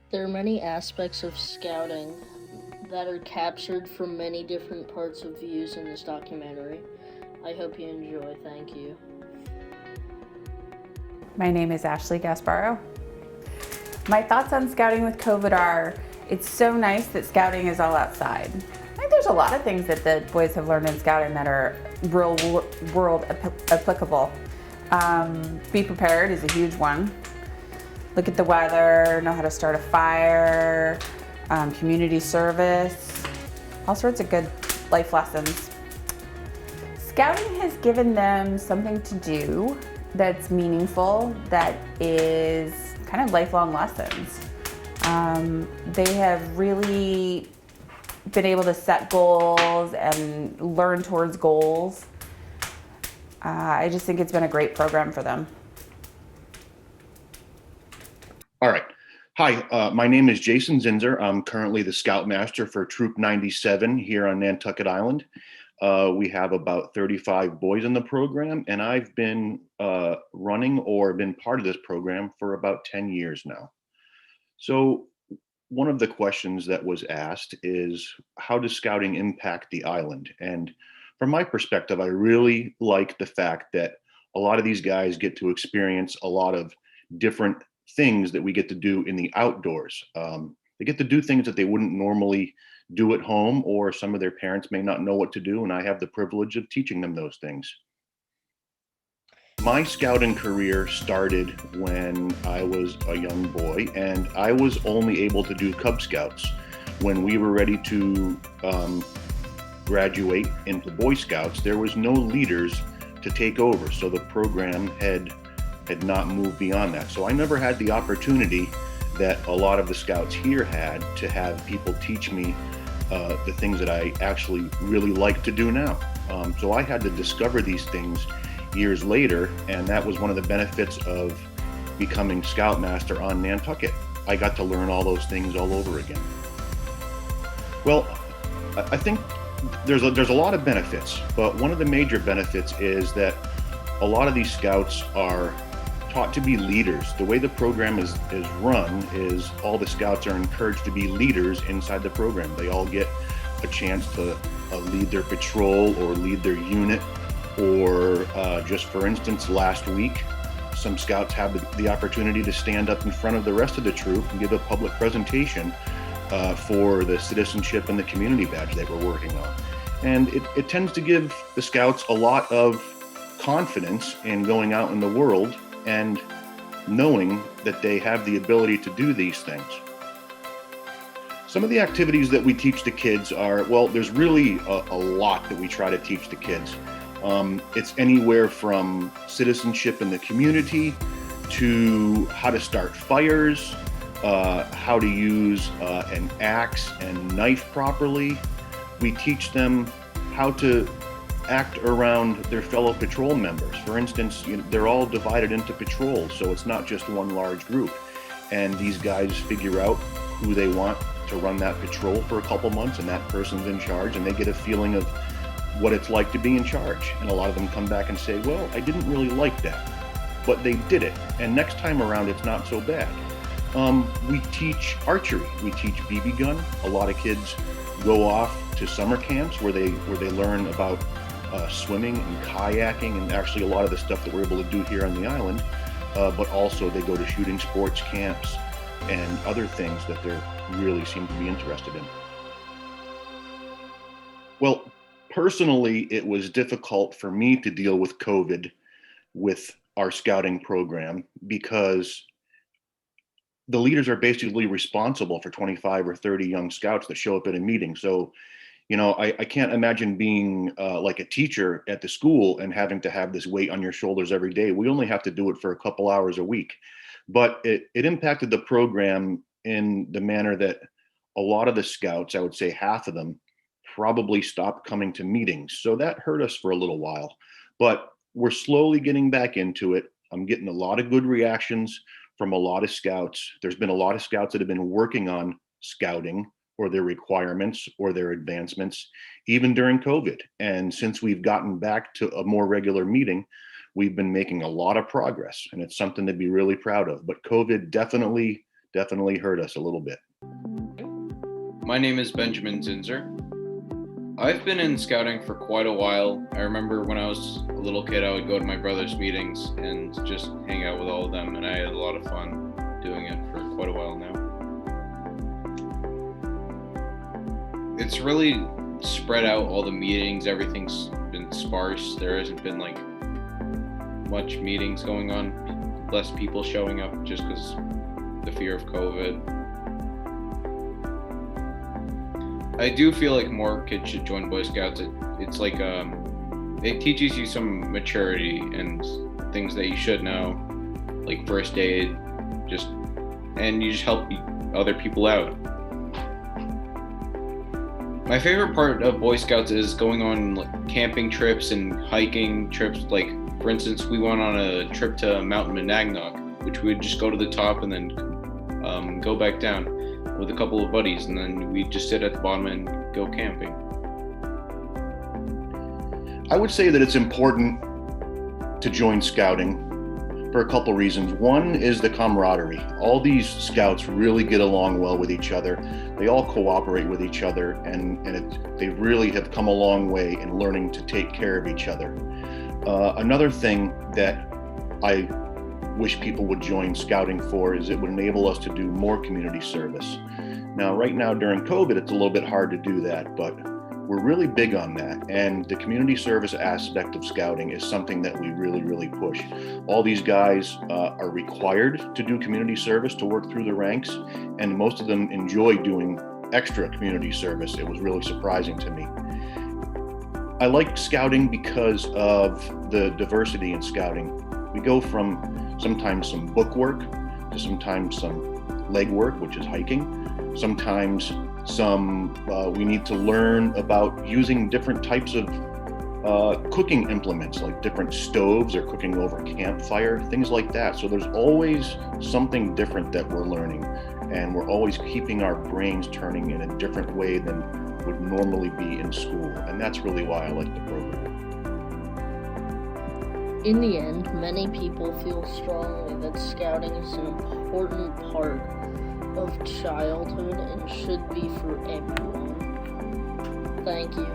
There are many aspects of scouting that are captured from many different parts of views in this documentary. I hope you enjoy. Thank you. My name is Ashley Gasparo. My thoughts on scouting with COVID are, it's so nice that scouting is all outside. I think there's a lot of things that the boys have learned in scouting that are real world applicable. Be prepared is a huge one. Look at the weather, know how to start a fire, community service, all sorts of good life lessons. Scouting has given them something to do that's meaningful, that is kind of lifelong lessons. They have really been able to set goals and learn towards goals. I just think it's been a great program for them. All right. Hi, my name is Jason Zinzer. I'm currently the Scoutmaster for Troop 97 here on Nantucket Island. We have about 35 boys in the program, and I've been running or been part of this program for about 10 years now. So one of the questions that was asked is, how does scouting impact the island? And from my perspective, I really like the fact that a lot of these guys get to experience a lot of different things that we get to do in the outdoors. They get to do things that they wouldn't normally do at home, or some of their parents may not know what to do, and I have the privilege of teaching them those things. My scouting career started when I was a young boy, and I was only able to do Cub Scouts. When we were ready to graduate into Boy Scouts, there was no leaders to take over, so the program had not moved beyond that. So I never had the opportunity that a lot of the scouts here had to have people teach me the things that I actually really like to do now. So I had to discover these things years later, and that was one of the benefits of becoming Scoutmaster on Nantucket. I got to learn all those things all over again. Well, I think there's a lot of benefits, but one of the major benefits is that a lot of these scouts are taught to be leaders. The way the program is run is all the scouts are encouraged to be leaders inside the program. They all get a chance to lead their patrol or lead their unit, or just for instance, last week, some scouts have the opportunity to stand up in front of the rest of the troop and give a public presentation for the citizenship and the community badge that we're working on. And it tends to give the scouts a lot of confidence in going out in the world and knowing that they have the ability to do these things. Some of the activities that we teach the kids are, well, there's really a lot that we try to teach the kids. It's anywhere from citizenship in the community to how to start fires, how to use an axe and knife properly. We teach them how to act around their fellow patrol members. For instance, they're all divided into patrols, so it's not just one large group. And these guys figure out who they want to run that patrol for a couple months, and that person's in charge, and they get a feeling of what it's like to be in charge. And a lot of them come back and say, well, I didn't really like that, but they did it. And next time around, it's not so bad. We teach archery. We teach BB gun. A lot of kids go off to summer camps where they learn about swimming and kayaking, and actually a lot of the stuff that we're able to do here on the island, but also they go to shooting sports camps and other things that they really seem to be interested in. Well, personally, it was difficult for me to deal with COVID with our scouting program because the leaders are basically responsible for 25 or 30 young scouts that show up at a meeting. So I can't imagine being like a teacher at the school and having to have this weight on your shoulders every day. We only have to do it for a couple hours a week. But it impacted the program in the manner that a lot of the scouts, I would say half of them, probably stopped coming to meetings. So that hurt us for a little while. But we're slowly getting back into it. I'm getting a lot of good reactions from a lot of scouts. There's been a lot of scouts that have been working on scouting or their requirements or their advancements, even during COVID. And since we've gotten back to a more regular meeting, we've been making a lot of progress, and it's something to be really proud of. But COVID definitely definitely hurt us a little bit. My name is Benjamin Zinzer. I've been in scouting for quite a while. I remember when I was a little kid, I would go to my brother's meetings and just hang out with all of them, and I had a lot of fun doing it for quite a while now. It's really spread out, all the meetings, everything's been sparse. There hasn't been like much meetings going on, less people showing up just because the fear of COVID. I do feel like more kids should join Boy Scouts. It's like it teaches you some maturity and things that you should know, like first aid, and you just help other people out. My favorite part of Boy Scouts is going on like camping trips and hiking trips. Like for instance, we went on a trip to Mount Monadnock, which we would just go to the top and then go back down with a couple of buddies, and then we'd just sit at the bottom and go camping. I would say that it's important to join scouting for a couple reasons. One is the camaraderie. All these scouts really get along well with each other. They all cooperate with each other, and they really have come a long way in learning to take care of each other. Another thing that I wish people would join scouting for is it would enable us to do more community service. Now, right now during COVID, it's a little bit hard to do that, but we're really big on that. And the community service aspect of scouting is something that we really, really push. All these guys are required to do community service to work through the ranks, and most of them enjoy doing extra community service. It was really surprising to me. I like scouting because of the diversity in scouting. We go from sometimes some book work to sometimes some leg work, which is hiking. Sometimes we need to learn about using different types of cooking implements, like different stoves or cooking over campfire, things like that. So there's always something different that we're learning, and we're always keeping our brains turning in a different way than would normally be in school. And that's really why I like the program. In the end, many people feel strongly that scouting is an important part of childhood and should be for everyone. Thank you.